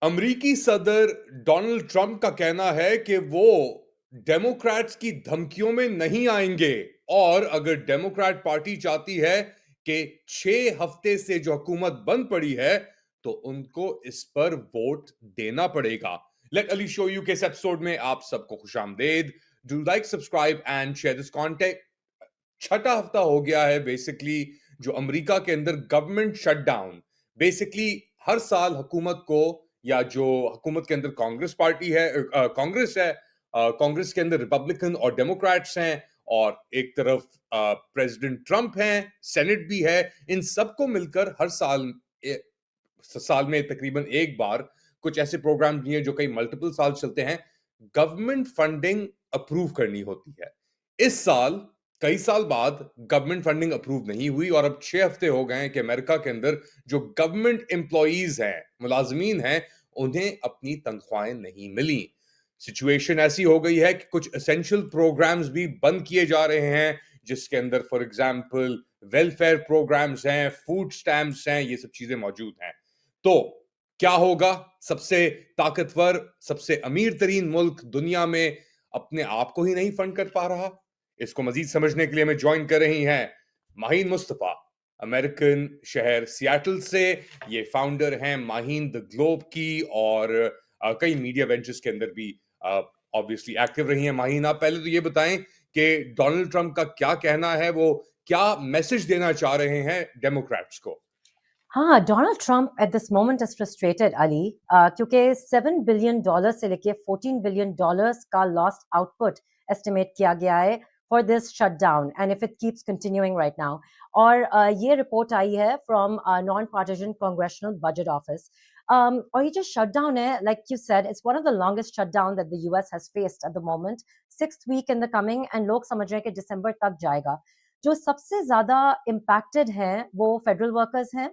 अमरीकी सदर Donald Trump का कहना है कि वो डेमोक्रेट्स की धमकियों में नहीं आएंगे और अगर डेमोक्रेट पार्टी चाहती है कि 6 हफ्ते से जो हुकूमत बंद पड़ी है तो उनको इस पर वोट देना पड़ेगा। लेट अली शो यू के इस एपिसोड में आप सबको खुशामदेद। Do like, subscribe and share this content. छठा हफ्ता हो गया है बेसिकली जो अमेरिका के अंदर गवर्नमेंट शटडाउन। बेसिकली हर साल हुकूमत को या जो हुकूमत के अंदर कांग्रेस पार्टी है, कांग्रेस है, कांग्रेस के अंदर रिपब्लिकन और डेमोक्रेट्स हैं और एक तरफ प्रेसिडेंट ट्रंप हैं, सेनेट भी है। इन सबको मिलकर हर साल में तकरीबन एक बार कुछ ऐसे प्रोग्राम भी हैं जो कई मल्टीपल साल चलते हैं। गवर्नमेंट फंडिंग अप्रूव करनी होती है। इस साल कई साल बाद गवर्नमेंट फंडिंग अप्रूव नहीं हुई और अब 6 हफ्ते हो गए हैं कि अमेरिका के अंदर जो गवर्नमेंट एम्प्लॉइज हैं, मुलाजमीन हैं, उन्हें अपनी तनख्वाहें नहीं मिली। सिचुएशन ऐसी हो गई है कि कुछ एसेंशियल प्रोग्राम्स भी बंद किए जा रहे हैं, जिसके अंदर फॉर एग्जांपल वेलफेयर प्रोग्राम्स हैं, फूड स्टैम्प्स हैं, ये सब चीजें मौजूद हैं। तो क्या होगा? सबसे ताकतवर, सबसे अमीर तरीन मुल्क दुनिया में अपने आप को ही नहीं फंड कर पा रहा। इसको मजीद समझने के लिए हमें ज्वाइन कर रही हैं माहीन मुस्तफा, अमेरिकन शहर सियाटल से। ये फाउंडर हैं माहीन द ग्लोब की और कई मीडिया वेंचर्स के अंदर भी ऑब्वियसली एक्टिव रही हैं। माहीन, आप पहले तो ये बताएं कि डोनाल्ड ट्रंप का क्या कहना है, वो क्या मैसेज देना चाह रहे हैं डेमोक्रेट्स को? हाँ, Donald Trump at this moment is frustrated Ali, क्योंकि $7 बिलियन से लेके $14 बिलियन का लॉस्ट आउटपुट एस्टिमेट किया गया है for this shutdown and if it keeps continuing right now. और ये रिपोर्ट आई है from non partisan congressional budget office. और ये जो शटडाउन है, like you said, it's one of the longest shutdown that the US has faced at the moment. 6th week in the coming end लोग समझ रहे हैं कि दिसंबर तक जाएगा। जो सबसे ज्यादा इम्पैक्टेड हैं वो फेडरल वर्कर्स हैं।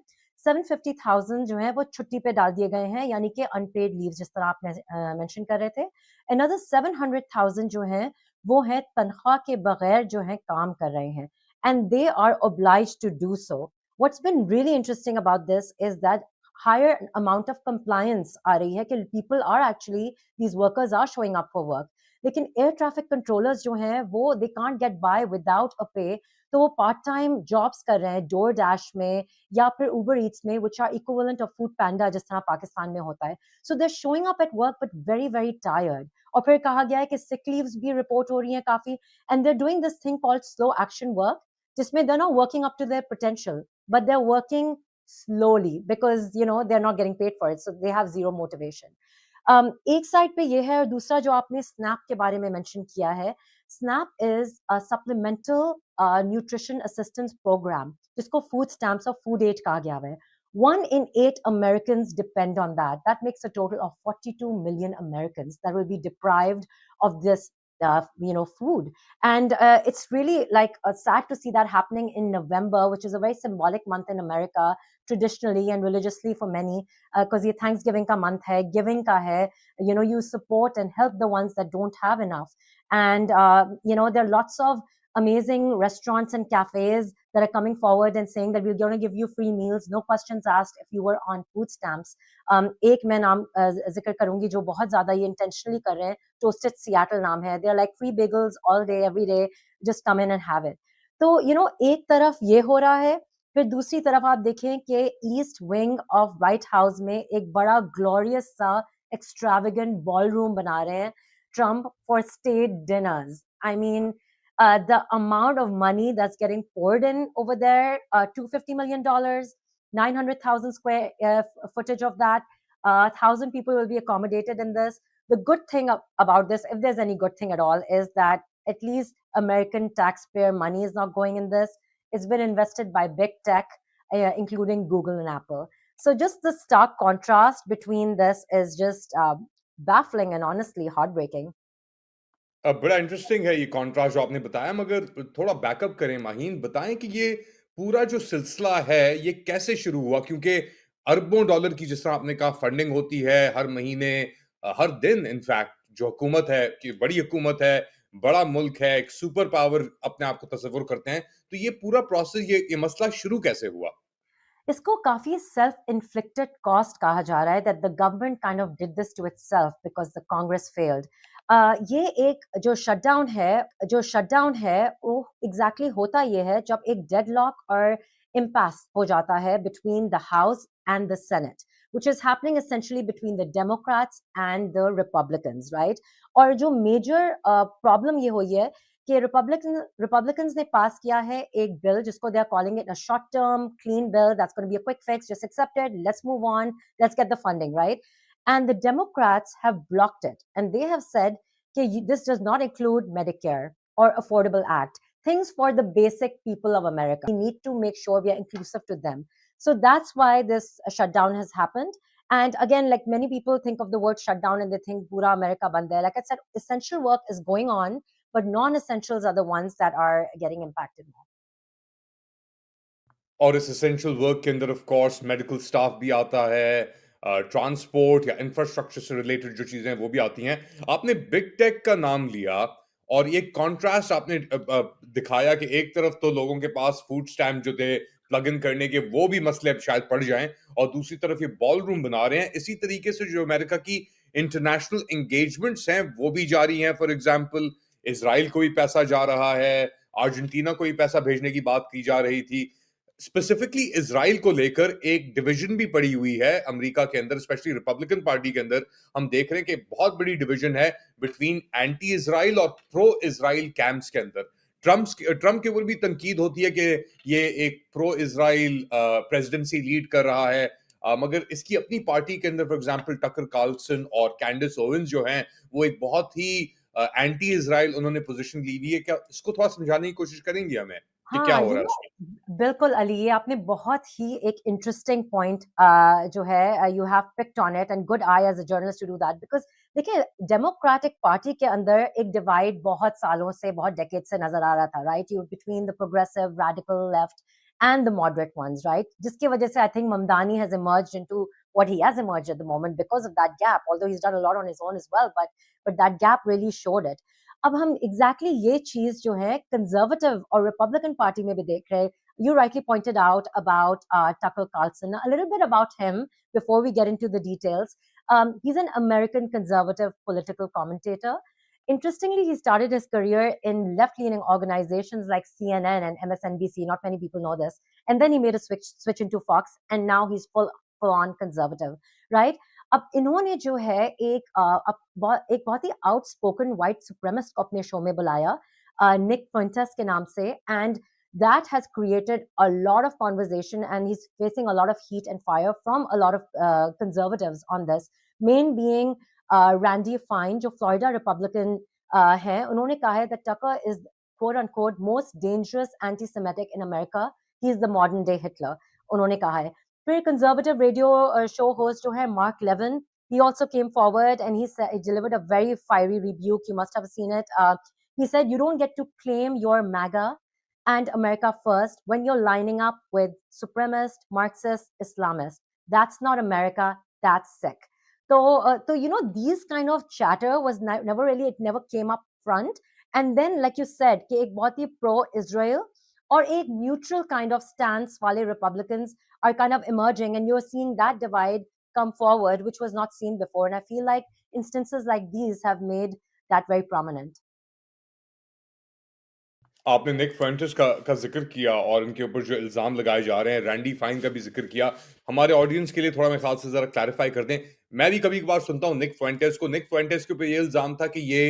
750,000 जो है वो छुट्टी पे डाल दिए गए हैं, यानी कि अनपेड लीव, जिस तरह आप मेंशन कर रहे थे। अनदर 700,000 जो है वो है तनख्वाह के बगैर जो है काम कर रहे हैं, and they are obliged to do so. What's been really interesting about this is that higher amount of compliance आ रही है कि people are actually, these workers are showing up for work. लेकिन एयर ट्रैफिक कंट्रोलर्स जो हैं वो they can't get by without a pay, तो वो part time jobs कर रहे हैं डोर डैश में या फिर उबर ईट्स में, which are equivalent of Foodpanda, जिस तरह पाकिस्तान में होता है। So they showing up at work but very very tired. और फिर कहा गया है कि सिक लीव्स भी रिपोर्ट हो रही हैं काफी, and they are doing this thing called slow action work, जिसमें they are not working up to their potential, but they are working slowly because they're not getting paid for it, so they have zero motivation. एक side पे ये है, और दूसरा जो आपने snap के बारे में मेंशन किया है, SNAP is a supplemental nutrition assistance programme, जिसको फूड स्टैम्प्स और फूड एड कहा गया है। 1 in 8 Americans depend on that. That makes a total of 42 million Americans that will be deprived of this food. And it's really like sad to see that happening in November, which is a very symbolic month in America, traditionally and religiously for many, because ये Thanksgiving का month है, giving का है, you support and help the ones that don't have enough. And there are lots of amazing restaurants and cafes that are coming forward and saying that we're going to give you free meals, no questions asked if you were on food stamps. एक मैं नाम जिक्र करूंगी जो बहुत ज्यादा ये intentionally कर रहे हैं, टोस्टेड सियाटल नाम है। They are like free bagels all day every day, just come in and have it. तो एक तरफ ये हो रहा है, फिर दूसरी तरफ आप देखें कि east wing of white house में एक बड़ा ग्लोरियस सा एक्सट्रावेगेंट बॉल रूम बना रहे हैं Trump for state dinners. I mean, the amount of money that's getting poured in over there, $250 million, 900,000 square footage of that, 1,000 people will be accommodated in this. The good thing about this, if there's any good thing at all, is that at least American taxpayer money is not going in this. It's been invested by big tech, including Google and Apple. So just the stark contrast between this is just baffling and honestly heartbreaking. अब बड़ा interesting है ये contrast जो आपने बताया, मगर थोड़ा backup करें माहीन, बताएं कि ये पूरा जो सिलसिला है ये कैसे शुरू हुआ? क्योंकि अरबों डॉलर की जिस तरह आपने कहा फंडिंग होती है हर महीने, हर दिन। इनफैक्ट जो हुकूमत है कि बड़ी हुकूमत है, बड़ा मुल्क है, एक सुपर पावर अपने आप को तस्वुर करते हैं, तो ये पूरा प्रोसेस, ये मसला शुरू कैसे हुआ? इसको काफी सेल्फ इन्फ्लिक्टेड कॉस्ट कहा जा रहा है that the government kind of did this to itself because the Congress failed. ये एक जो शटडाउन है वो एग्जैक्टली होता ये है जब एक डेडलॉक और इम्पास हो जाता है between the house and the senate which is happening essentially between the Democrats and the Republicans, right? और जो major problem ये हुई है कि Republicans ने पास किया है एक bill जिसको they are calling it a short-term clean bill that's going to be a quick fix, just accept it, let's move on, let's get the funding, right? And the Democrats have blocked it, and they have said that this does not include Medicare or Affordable Act, things for the basic people of America. We need to make sure we are inclusive to them. So that's why this shutdown has happened. And again, like many people think of the word shutdown and they think Pura America band hai. Like I said, essential work is going on, but non-essentials are the ones that are getting impacted more. और इस essential work के अंदर of course medical staff भी आता है, transport या infrastructure से related जो चीजें हैं वो भी आती हैं। आपने बिग टेक का नाम लिया और ये कॉन्ट्रास्ट आपने दिखाया कि एक तरफ तो लोगों के पास फूड स्टैम्प जो थे प्लग इन करने के वो भी मसले अब शायद पड़ जाएं, और दूसरी तरफ ये बॉल रूम बना रहे हैं। इसी तरीके से जो अमेरिका की इंटरनेशनल एंगेजमेंट्स हैं वो भी जारी हैं। फॉर एग्जाम्पल इसराइल को भी पैसा जा रहा है, अर्जेंटीना को भी पैसा भेजने की बात की जा रही थी। स्पेसिफिकली इजराइल को लेकर एक डिवीजन भी पड़ी हुई है अमेरिका के अंदर, स्पेशली रिपब्लिकन पार्टी के अंदर। हम देख रहे हैं कि बहुत बड़ी डिवीजन है बिटवीन एंटी इजराइल और प्रो इजराइल कैंप्स के अंदर। ट्रम्प के ऊपर भी तनकीद होती है कि ये एक प्रो इजराइल प्रेसिडेंसी लीड कर रहा है, मगर इसकी अपनी पार्टी के अंदर फॉर एग्जांपल टकर कार्लसन और कैंडिस ओवेंस जो हैं वो एक बहुत ही एंटी इजराइल उन्होंने पोजीशन ली हुई है। क्या इसको थोड़ा समझाने की कोशिश करेंगे हमें कि क्या हाँ, हो रहा है उसमें? बिल्कुल अली, ये आपने बहुत ही एक इंटरेस्टिंग पॉइंट जो है you have picked on it, and good I as a journalist to do that, because देखिए डेमोक्रेटिक पार्टी के अंदर एक डिवाइड बहुत सालों से, बहुत डेकेड से नजर आ रहा था, right? You between the progressive radical left and the moderate ones, right? जिसकी वजह से I think Mamdani has emerged into what he has emerged at the moment because of that gap, although he's done a lot on his own as well, but that gap really showed it. अब हम exactly ये चीज जो है conservative और Republican party में भी देख रहे हैं. You rightly pointed out about Tucker Carlson. A little bit about him before we get into the details. He's an American conservative political commentator. Interestingly, he started his career in left-leaning organizations like CNN and MSNBC. Not many people know this. And then he made a switch into Fox, and now he's full on conservative, right? अब इन्होंने जो है एक बहुत ही outspoken white सुप्रेमिस्ट को अपने show में बुलाया, निक फंटस के नाम से, and that has created a lot of conversation, and he's facing a lot of heat and fire from a lot of conservatives on this. Main being Randy Fine, जो Florida Republican है, उन्होंने कहा है that Tucker is quote unquote most dangerous anti-Semitic in America. He is the modern day Hitler. उन्होंने कहा है. फिर conservative radio show host जो है Mark Levin, he also came forward and he delivered a very fiery rebuke. You must have seen it. He said, "You don't get to claim your MAGA and America first when you're lining up with supremacist, Marxist, Islamist. That's not America. That's sick." So you know, these kind of chatter was never really, it never came up front. And then, like you said, कि एक बहुत ही pro-Israel or एक neutral kind of stance वाले Republicans are kind of emerging, and you're seeing that divide come forward, which was not seen before. And I feel like instances like these have made that very prominent. आपने निक फुएंटेस का जिक्र किया और इनके ऊपर जो इल्जाम लगाए जा रहे हैं, रैंडी फाइन का भी जिक्र किया। हमारे ऑडियंस के लिए थोड़ा मेरे ख्याल से जरा क्लैरिफाई कर दें। मैं भी कभी कभार सुनता हूँ निक फुएंटेस को। निक फुएंटेस के ऊपर ये इल्जाम था कि ये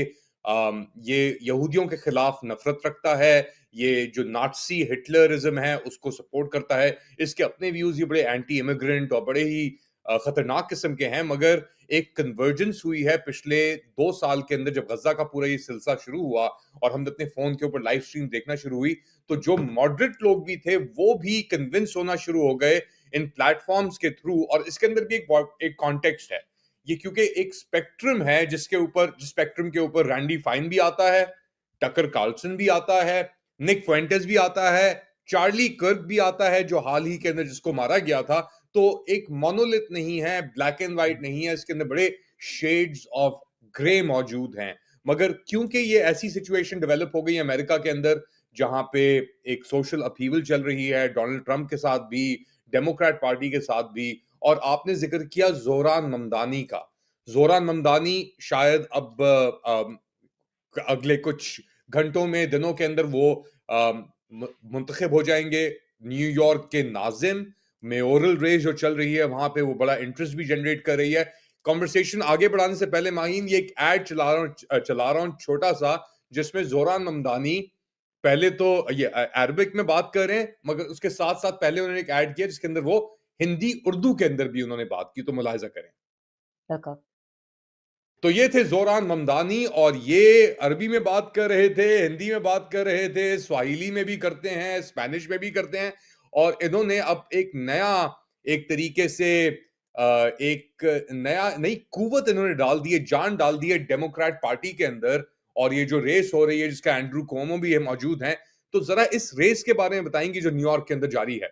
यहूदियों के खिलाफ नफरत रखता है, ये जो नाटसी हिटलरिज्म है उसको सपोर्ट करता है। इसके अपने व्यूज ये बड़े एंटी इमिग्रेंट और बड़े ही खतरनाक किस्म के हैं, मगर एक कन्वर्जेंस हुई है पिछले 2 साल के अंदर जब गजा का पूरा ये सिलसिला शुरू हुआ और हमने अपने फोन के ऊपर लाइव स्ट्रीम देखना शुरू हुई, तो जो मॉडरेट लोग भी थे वो भी कन्विंस होना शुरू हो गए इन प्लेटफॉर्म्स के थ्रू। और इसके अंदर भी एक कॉन्टेक्स्ट है ये, क्योंकि एक स्पेक्ट्रम है जिस स्पेक्ट्रम के ऊपर रैंडी फाइन भी आता है, टकर कार्लसन भी आता है, निक फुएंटेस भी आता है, चार्ली कर्क भी आता है जो हाल ही के अंदर जिसको मारा गया था। तो एक मोनोलिथ नहीं है, ब्लैक एंड व्हाइट नहीं है, इसके अंदर बड़े शेड्स ऑफ ग्रे मौजूद हैं। मगर क्योंकि ये ऐसी सिचुएशन डेवलप हो गई है अमेरिका के अंदर जहां पे एक सोशल अपहीवल चल रही है, डोनाल्ड ट्रंप के साथ भी डेमोक्रेट पार्टी के साथ भी। और आपने जिक्र किया जोरान ममदानी का। जोरान ममदानी शायद अब अगले कुछ घंटों में, दिनों के अंदर वो मुंतखब हो जाएंगे न्यूयॉर्क के नाजिम। मेयोरल रेस जो चल रही है वहां पे, वो बड़ा इंटरेस्ट भी जनरेट कर रही है। कॉन्वर्सेशन आगे बढ़ाने से पहले माहीन, ये एक एड चला रहा हूं छोटा सा, जिसमें जोरान ममदानी पहले तो ये अरबिक में बात कर रहे हैं, मगर उसके साथ साथ पहले उन्होंने एक ऐड किया जिसके अंदर वो हिंदी उर्दू के अंदर भी उन्होंने बात की, तो मुलाहिजा करें। बिल्कुल। तो ये थे जोरान ममदानी, और ये अरबी में बात कर रहे थे, हिंदी में बात कर रहे थे, स्वाहिली में भी करते हैं, स्पेनिश में भी करते हैं। और इन्होंने अब एक नया, एक तरीके से एक नई कुव्वत इन्होंने डाल दी है, जान डाल दी है डेमोक्रेट पार्टी के अंदर। और ये जो रेस हो रही है, जिसका एंड्रू कोमो भी है मौजूद हैं, तो जरा इस रेस के बारे में बताएंगी जो न्यूयॉर्क के अंदर जारी है।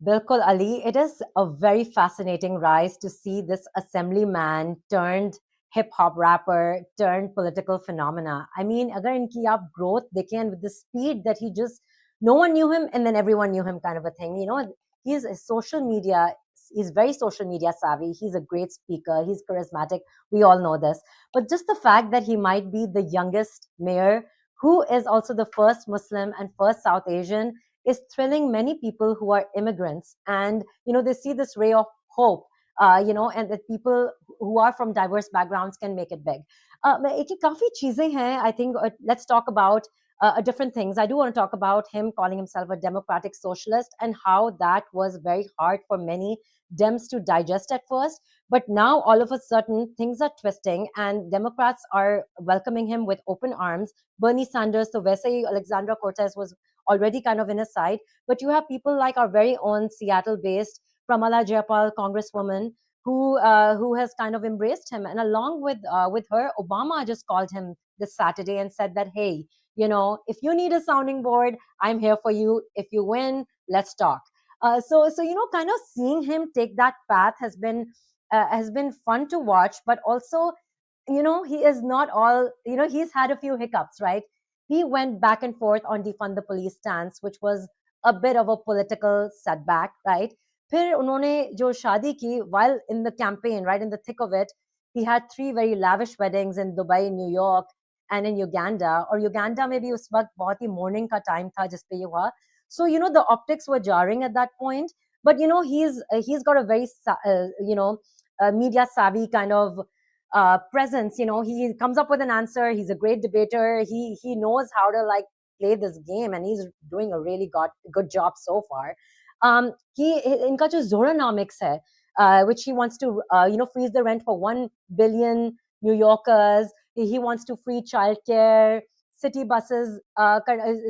Bilkul Ali, it is a very fascinating rise to see this assemblyman turned hip hop rapper turned political phenomena. I mean, agar inki aap growth dekhen, and with the speed that he just, no one knew him and then everyone knew him kind of a thing. You know, he's a social media, he's very social media savvy. He's a great speaker. He's charismatic. We all know this. But just the fact that he might be the youngest mayor, who is also the first Muslim and first South Asian, is thrilling many people who are immigrants, and they see this ray of hope, and that people who are from diverse backgrounds can make it big. काफी चीजें हैं, I think. Let's talk about different things. I do want to talk about him calling himself a democratic socialist and how that was very hard for many Dems to digest at first. But now, all of a sudden, things are twisting, and Democrats are welcoming him with open arms. Bernie Sanders, so Vesey Alexandra Cortez was already kind of in his side. But you have people like our very own Seattle-based Pramala Jayapal, Congresswoman, who has kind of embraced him. And along with her, Obama just called him this Saturday and said that, hey, if you need a sounding board, I'm here for you. If you win, let's talk. So kind of seeing him take that path has been fun to watch, but also he is not all, he's had a few hiccups, right? He went back and forth on defund the police stance, which was a bit of a political setback, right? फिर उन्होंने जो शादी की, while in the campaign, right in the thick of it, he had 3 very lavish weddings in Dubai, New York, and in Uganda. और Uganda में भी उस वक्त बहुत ही morning का time था जिस पे ये हुआ. So the optics were jarring at that point, but he's got a very media savvy kind of presence. He comes up with an answer. He's a great debater. He knows how to like play this game, and he's doing a really good job so far. He इनका जो Zoronomics है, which he wants to freeze the rent for 1 billion New Yorkers. He wants to free childcare, city buses,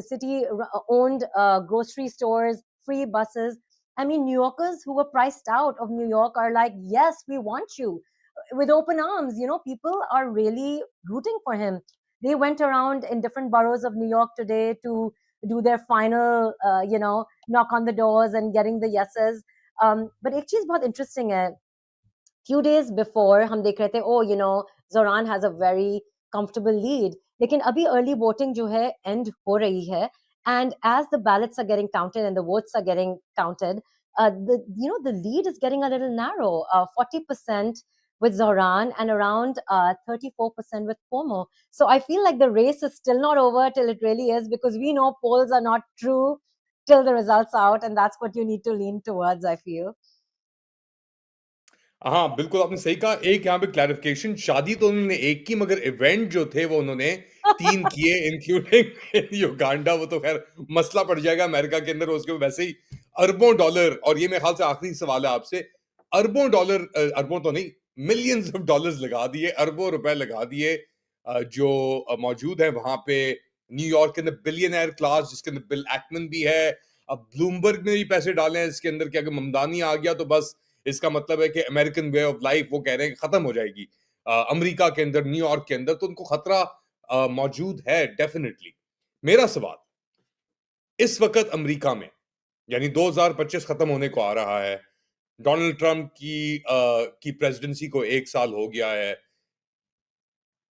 city owned grocery stores, free buses. I mean, New Yorkers who were priced out of New York are like, yes, we want you with open arms. People are really rooting for him. They went around in different boroughs of New York today to do their final, knock on the doors and getting the yeses. But एक चीज बहुत interesting है. Few days before हम देख रहे थे, Zoran has a very comfortable lead. लेकिन अभी early voting जो है end हो रही है, and as the ballots are getting counted and the votes are getting counted, the lead is getting a little narrow. 40% with Zoran and around 34% with Cuomo. So I feel like the race is still not over till it really is, because we know polls are not true till the results out, and that's what you need to lean towards, I feel. हाँ, बिल्कुल आपने सही कहा। एक यहाँ पे clarification, शादी तो उन्होंने एक की, मगर इवेंट जो थे वो उन्होंने 3 किए, इंक्लूडिंग युगांडा। वो तो ख़ैर मसला पड़ जाएगा अमेरिका के अंदर, उसके वैसे ही अरबों डॉलर। और ये मेरे ख़्याल से आखिरी सवाल है आपसे, अरबों डॉलर, अरबों तो नहीं, मिलियंस ऑफ डॉलर्स लगा दिए, अरबों रुपए लगा दिए, जो मौजूद हैं वहाँ पे न्यूयॉर्क के अंदर, बिलियनेयर क्लास, जिसके अंदर बिल एक्मन भी है। अब ब्लूमबर्ग ने भी पैसे डाले हैं इसके अंदर कि अगर ममदानी आ गया तो बस इसका मतलब है कि अमेरिकन वे ऑफ लाइफ, वो कह रहे हैं कि खत्म हो जाएगी अमेरिका के अंदर, न्यूयॉर्क के अंदर। तो उनको खतरा मौजूद है डेफिनेटली। मेरा सवाल, इस वक्त अमेरिका में, यानी 2025 खत्म होने को आ रहा है, डोनाल्ड ट्रंप की प्रेसिडेंसी को 1 साल हो गया है।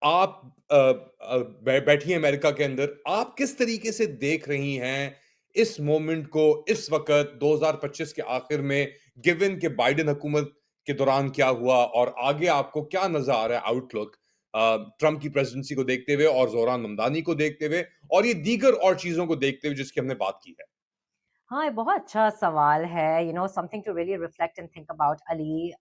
आप बैठी हैं अमेरिका के अंदर, आप किस तरीके से देख रही हैं इस मोमेंट को इस वक्त 2025 के आखिर में गिवन के बाइडेन हुकूमत के दौरान क्या हुआ और आगे आपको क्या नजर आ रहा है आउटलुक ट्रंप की प्रेसिडेंसी को देखते हुए और जोहरान ममदानी को देखते हुए और ये दीगर और चीजों को देखते हुए जिसकी हमने बात की है? हाँ, ये बहुत अच्छा सवाल है, something to really reflect and think about Ali.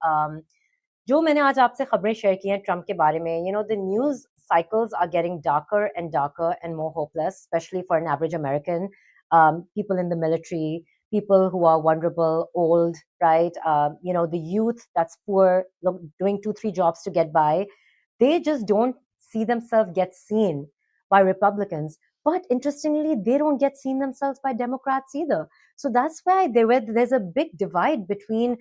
जो मैंने आज आपसे खबरें शेयर की हैं ट्रम्प के बारे में, the news cycles are getting darker and more hopeless, especially for an average American. People in the military, people who are vulnerable, old, right? The youth that's poor, doing 2, 3 jobs to get by. They just don't see themselves get seen by Republicans. But interestingly, they don't get seen themselves by Democrats either. So that's why there's a big divide between,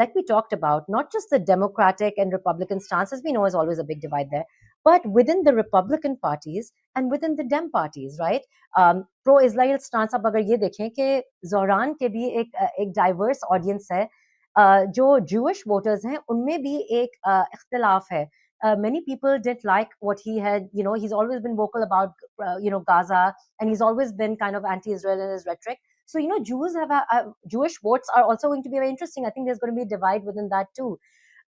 like we talked about, not just the Democratic and Republican stances. We know is always a big divide there, but within the Republican parties and within the Dem parties, right? Pro Israel stance अब अगर ये देखें कि Zohran के भी एक diverse audience है, जो Jewish voters हैं उनमें भी एक इख्तिलाफ है. Many people didn't like what he had, he's always been vocal about, Gaza, and he's always been kind of anti-Israel in his rhetoric. So, Jews Jewish votes are also going to be very interesting. I think there's going to be a divide within that too.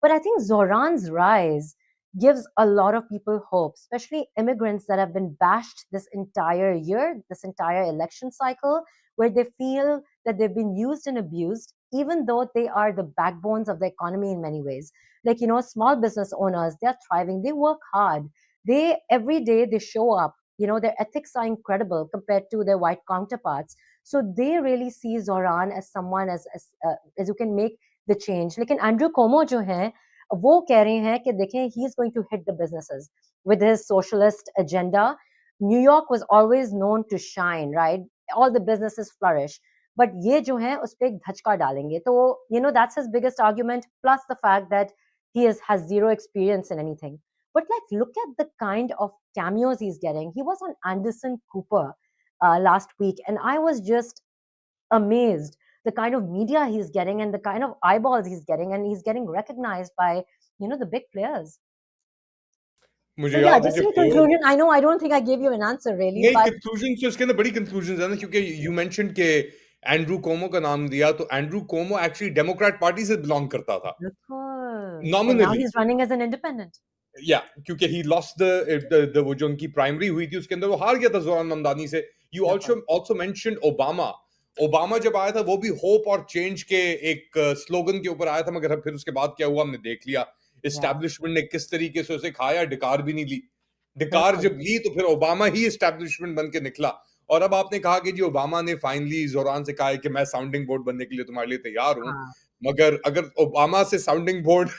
But I think Zoran's rise gives a lot of people hope, especially immigrants that have been bashed this entire year, this entire election cycle, where they feel that they've been used and abused, even though they are the backbones of the economy in many ways. Like, small business owners, they're thriving, they work hard. They, every day, they show up. Their ethics are incredible compared to their white counterparts. So they really see Zoran as someone as who can make the change. लेकिन Andrew कोमो जो हैं वो कह रहे हैं कि देखें he is going to hit the businesses with his socialist agenda. New York was always known to shine, right? All the businesses flourish. But ये जो है उस पे एक धचका डालेंगे. तो that's his biggest argument, plus the fact that has zero experience in anything. But look at the kind of cameos he's getting. He was on Anderson Cooper last week, and I was just amazed the kind of media he's getting and the kind of eyeballs he's getting, and he's getting recognized by the big players. मुझे So yeah, याद है just जब in conclusion, I know I don't think I gave you an answer really, नहीं, but conclusion से उसके अंदर बड़ी conclusion है ना, क्योंकि यू मेंशन के एंड्रू कोमो का नाम दिया, तो एंड्रू कोमो एक्चुअली डेमोक्रेट पार्टी से बिलोंग करता था and now nominally. he's running as an independent. या क्योंकि ही लॉस्ट द वो जो उनकी प्राइमरी हुई थी उसके अंदर वो हार गया था जोरान ममदानी से. You also mentioned Obama. Obama जब आया था वो भी होप और चेंज के एक स्लोगन के ऊपर आया था, मगर फिर उसके बाद क्या हुआ हमने देख लिया. Yeah, एस्टैब्लिशमेंट ने किस तरीके से उसे खाया, डिकार भी नहीं ली. डिकार बिल्कुल. जब ली तो फिर ओबामा ही एस्टैब्लिशमेंट बन के निकला. और अब आपने कहा कि जी ओबामा ने फाइनली जोरान से कहा है कि मैं साउंडिंग बोर्ड बनने के लिए तुम्हारे लिए तैयार हूं. हाँ, मगर अगर ओबामा से साउंडिंग बोर्ड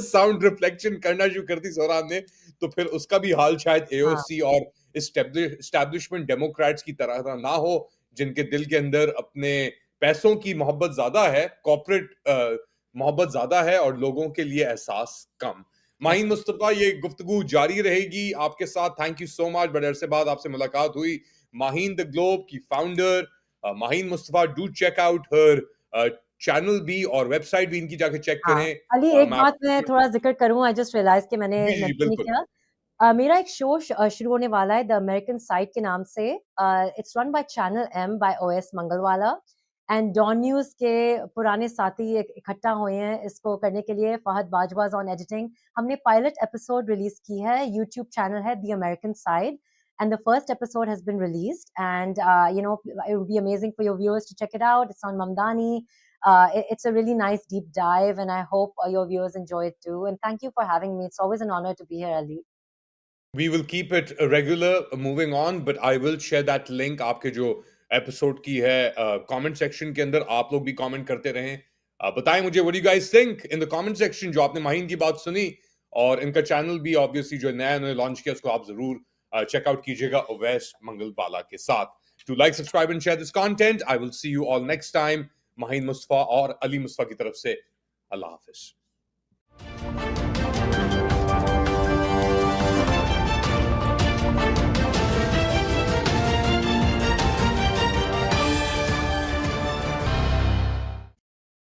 साउंड रिफ्लेक्शन करना शुरू कर दी जोरान ने, तो फिर उसका भी हाल शायद हाँ. एओसी और एस्टैब्लिशमेंट डेमोक्रेट्स की तरह ना हो, जिनके दिल के अंदर अपने पैसों की मोहब्बत ज्यादा है, कॉर्पोरेट मोहब्बत ज्यादा है और लोगों के लिए एहसास कम. माहीन Definitely. मुस्तफा, ये गुफ्तगू जारी रहेगी आपके साथ. Thank you so much. बड़े अरसे बाद आपसे मुलाकात हुई. माहीन द ग्लोब की founder Maheen Mustafa, do check out her channel भी और वेबसाइट भी इनकी जाके चेक हाँ, करें. अली एक मैं बात आपको मैं थोड़ा ज़िक्र करूँ, आई जस्ट रियलाइज़ कि मैंने जी, जी, जी, मेंशन नहीं बिल्कुल. किया। मेरा एक शो शुरू होने वाला है द अमेरिकन साइड के नाम से। It's run by channel M by OS Mangalwala, and Dawn News के पुराने साथी इकट्ठा हुए हैं इसको करने के लिए। Fahad Bajwa is on editing. हमने पायलट एपिसोड रिलीज़ की है, यूट्यूब चैनल है the American side, and the first episode has been released, and it would be amazing for your viewers to check it out. It's on Mamdani. It's a really nice deep dive, and I hope your viewers enjoy it too. And thank you for having me. It's always an honor to be here, Ali. We will keep it regular moving on, but I will share that link. आपके जो episode की है comment section के अंदर आप लोग भी comment करते रहें. बताएं मुझे what you guys think in the comment section. जो आपने माहीन की बात सुनी और इनका चैनल भी ऑब्वियसली जो नया उन्होंने लॉन्च किया उसको आप जरूर चेकआउट कीजिएगा ओवैस मंगलवाला के साथ. To like, subscribe and share this content. I will see you all next time. Maheen Mustafa और अली मुस्तफा की तरफ से अल्लाह हाफिज.